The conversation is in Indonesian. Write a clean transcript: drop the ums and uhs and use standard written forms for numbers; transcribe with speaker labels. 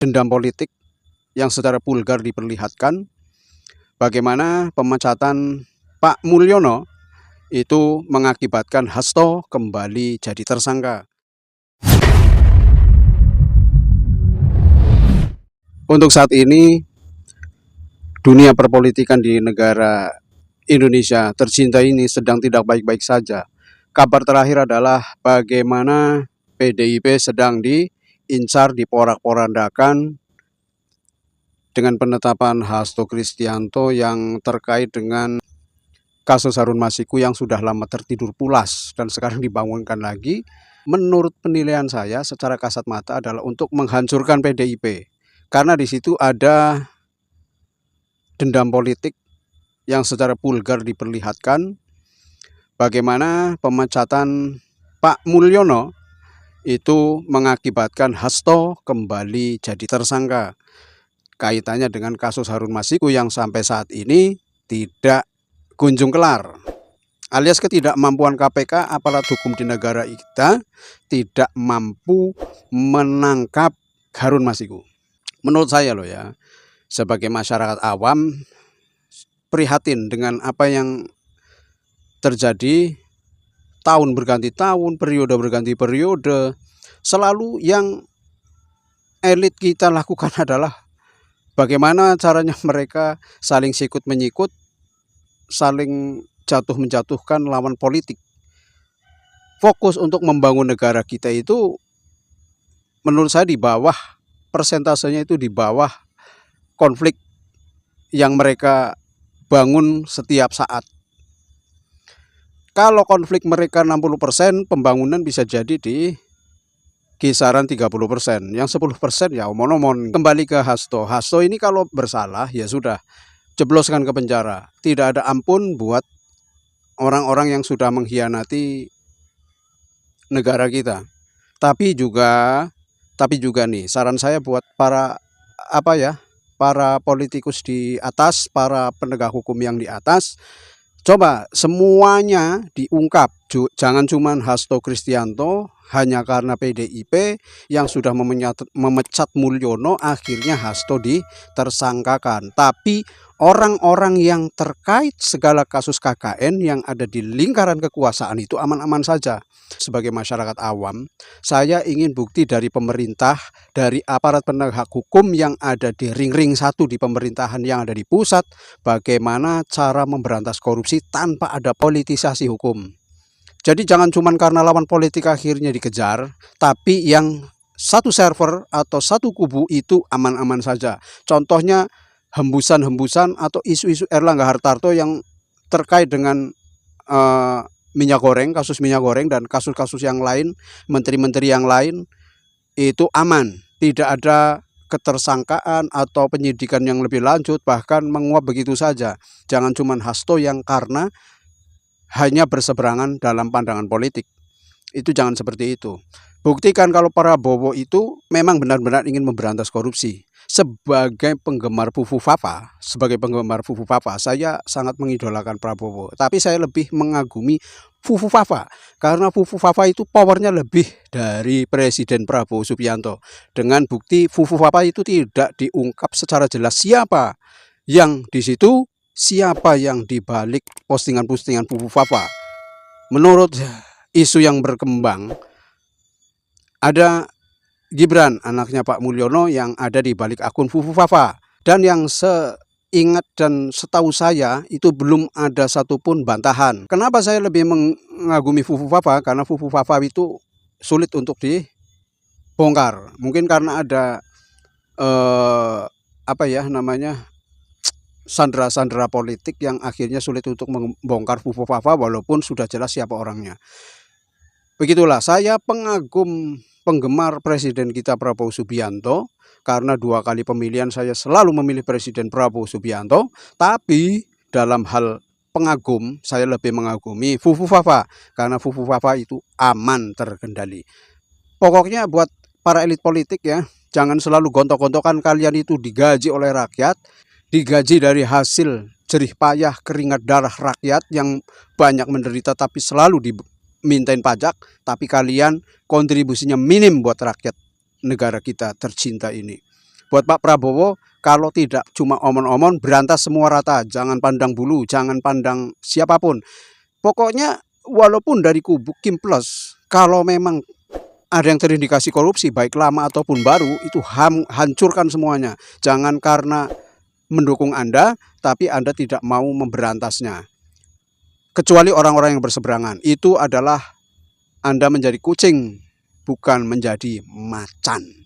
Speaker 1: dendam politik yang secara vulgar diperlihatkan, bagaimana pemecatan Pak Mulyono itu mengakibatkan Hasto kembali jadi tersangka. Untuk saat ini, dunia perpolitikan di negara Indonesia tercinta ini sedang tidak baik-baik saja. Kabar terakhir adalah bagaimana PDIP sedang diincar, diporak-porandakan dengan penetapan Hasto Kristianto yang terkait dengan kasus Harun Masiku yang sudah lama tertidur pulas dan sekarang dibangunkan lagi. Menurut penilaian saya secara kasat mata adalah untuk menghancurkan PDIP. Karena di situ ada dendam politik yang secara vulgar diperlihatkan, bagaimana pemecatan Pak Mulyono itu mengakibatkan Hasto kembali jadi tersangka. Kaitannya dengan kasus Harun Masiku yang sampai saat ini tidak kunjung kelar. Alias ketidakmampuan KPK, aparat hukum di negara kita, tidak mampu menangkap Harun Masiku. Menurut saya loh ya, sebagai masyarakat awam, prihatin dengan apa yang terjadi. Tahun berganti tahun, periode berganti periode, selalu yang elit kita lakukan adalah bagaimana caranya mereka saling sikut menyikut, saling jatuh menjatuhkan lawan politik. Fokus untuk membangun negara kita itu menurut saya di bawah, persentasenya itu di bawah konflik yang mereka bangun setiap saat. Kalau konflik mereka 60%, pembangunan bisa jadi di kisaran 30%. Yang 10% ya omon-omon. Kembali ke Hasto. Hasto ini kalau bersalah ya sudah, jebloskan ke penjara. Tidak ada ampun buat orang-orang yang sudah mengkhianati negara kita. Tapi juga nih, saran saya buat para para politikus di atas, para penegak hukum yang di atas, coba semuanya diungkap. Jangan cuma Hasto Kristianto hanya karena PDIP yang sudah memecat Mulyono akhirnya Hasto ditersangkakan. Tapi orang-orang yang terkait segala kasus KKN yang ada di lingkaran kekuasaan itu aman-aman saja. Sebagai masyarakat awam, saya ingin bukti dari pemerintah, dari aparat penegak hukum yang ada di ring-ring satu di pemerintahan yang ada di pusat, bagaimana cara memberantas korupsi tanpa ada politisasi hukum. Jadi jangan cuma karena lawan politik akhirnya dikejar, tapi yang satu server atau satu kubu itu aman-aman saja. Contohnya hembusan-hembusan atau isu-isu Erlangga Hartarto yang terkait dengan minyak goreng, kasus minyak goreng dan kasus-kasus yang lain, menteri-menteri yang lain, itu aman. Tidak ada ketersangkaan atau penyidikan yang lebih lanjut, bahkan menguap begitu saja. Jangan cuma Hasto yang karena hanya berseberangan dalam pandangan politik. Itu jangan seperti itu. Buktikan kalau Prabowo itu memang benar-benar ingin memberantas korupsi. Sebagai penggemar Fufu Fafa, saya sangat mengidolakan Prabowo. Tapi saya lebih mengagumi Fufu Fafa, karena Fufu Fafa itu powernya lebih dari Presiden Prabowo Subianto. Dengan bukti Fufu Fafa itu tidak diungkap secara jelas siapa yang di situ, siapa yang dibalik postingan-postingan Fufu Fafa. Menurut isu yang berkembang, ada Gibran, anaknya Pak Mulyono yang ada di balik akun Fufu Fafa. Dan yang seingat dan setahu saya itu belum ada satupun bantahan. Kenapa saya lebih mengagumi Fufu Fafa? Karena Fufu Fafa itu sulit untuk dibongkar. Mungkin karena ada sandera-sandera politik yang akhirnya sulit untuk membongkar Fufu Fafa walaupun sudah jelas siapa orangnya. Begitulah, saya penggemar Presiden kita Prabowo Subianto, karena 2 kali pemilihan saya selalu memilih Presiden Prabowo Subianto. Tapi dalam hal pengagum, saya lebih mengagumi Fufu Fafa, karena Fufu Fafa itu aman terkendali. Pokoknya buat para elit politik ya, jangan selalu gontok-gontokan. Kalian itu digaji oleh rakyat, digaji dari hasil jerih payah keringat darah rakyat yang banyak menderita tapi selalu dimintain pajak, tapi kalian kontribusinya minim buat rakyat negara kita tercinta ini. Buat Pak Prabowo, kalau tidak cuma omon-omon, berantas semua rata. Jangan pandang bulu, jangan pandang siapapun. Pokoknya walaupun dari kubu Kim Plus, kalau memang ada yang terindikasi korupsi, baik lama ataupun baru, itu hancurkan semuanya. Jangan karena mendukung Anda, tapi Anda tidak mau memberantasnya. Kecuali orang-orang yang berseberangan. Itu adalah Anda menjadi kucing, bukan menjadi macan.